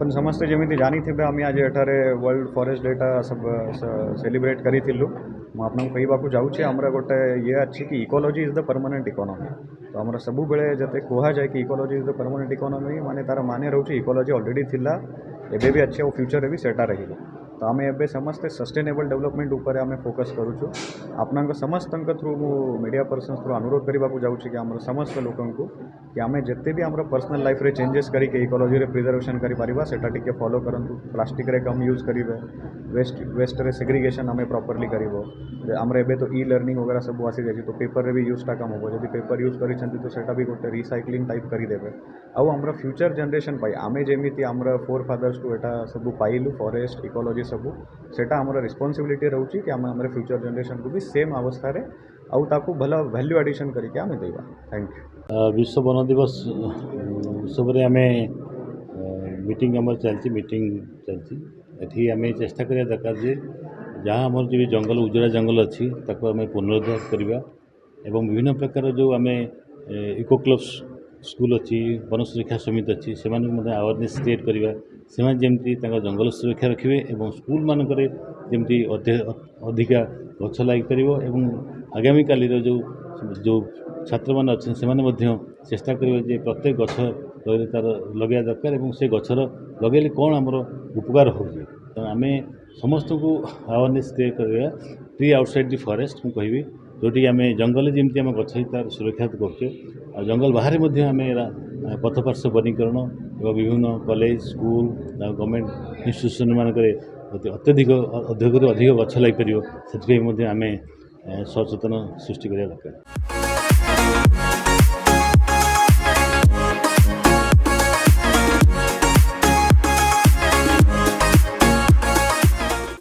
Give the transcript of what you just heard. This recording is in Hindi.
अपन समस्ते जमी जानी थे आम आज एठारे वर्ल्ड फॉरेस्ट डेटा सब सेलिब्रेट करूँ मुझे आपको कहवाक जाऊँगी आमर गोटे ये अच्छी कि ecology is the permanent economy तो आमर सब बेले जते कह जाए कि ecology is the permanent economy माने तार माने रोचे इकोलॉजी ऑलरेडी थिला एबे भी अच्छे और फ्यूचर भी सेटा रही तो आम ए समस्ते सस्टेनेबल डेवलपमेंट उपर आम फोकस करूँ आपना समस्त थ्रू मीडिया पर्सन थ्रू अनुरोध करने जाऊँगी कि आम समस्त लोक कि आम जिते भी आम पर्सनल लाइफ रे चेंजेस करके इकोलॉजी रे प्रिजर्वेशन करिपारिबा सेटा टिके फॉलो करंतु प्लास्टिक रे कम यूज करिवे वेस्ट रे सेग्रीगेशन आम प्रॉपर्ली करिवो आमर एबे तो ई लर्निंग वगैरह सब आसी जाए तो पेपर रे भी यूजटा कम हो जब पेपर यूज करिसेंती तो सेटा भी गोटे रिसाइक्लिंग टाइप करिदेबे आउ आमर फ्यूचर जनरेशन पाई आमे जेमिति आमर फोर फादर्स टू एटा सब पाइलु फॉरेस्ट इकोलॉजी सब सेटा आमर रिस्पांसिबिलिटी रहउची कि आम आमर फ्यूचर जनरेशन को भी सेम अवस्था रे आउ ताकू भल वैल्यू एडिशन करके आम देवा। Thank you. विश्व वन दिवस उत्सव आम मीटिंग आम चलती मीटिंग चलती एठी आम चेष्टा करिया दरकार जे जहाँ आम जो जंगल उजड़ा जंगल अच्छी ताको आम पुनरुद्धार करवा एवं विभिन्न प्रकार जो आम इको क्लब्स स्कूल अच्छी वन सुरक्षा समिति अच्छी से अवेयरनेस क्रिएट करवा से जमी जंगल सुरक्षा रखिए और स्कूल मानक जमी अधिका गछ लग आगामी काली जो जो छात्र मैंने अच्छे से चेष्टा करेंगे प्रत्येक गछ तार लगे दरकार और से गचर लगे कौन आमर उपकार हो आम समस्त को अवेयरनेस क्रिएट करवा ट्री आउटसाइड दि फॉरेस्ट मुझे कहि जोटी आम जंगल जमी आम गछ तार सुरक्षा करछे आ जंगल बाहर आम पथपार्श्व वनीकरण और विभिन्न कॉलेज स्कूल गवर्नमेंट इंस्टीट्यूशन मानक अत्यधिक अधिक गछ लग पार से आम सचेतन सृष्टि करने दरकार।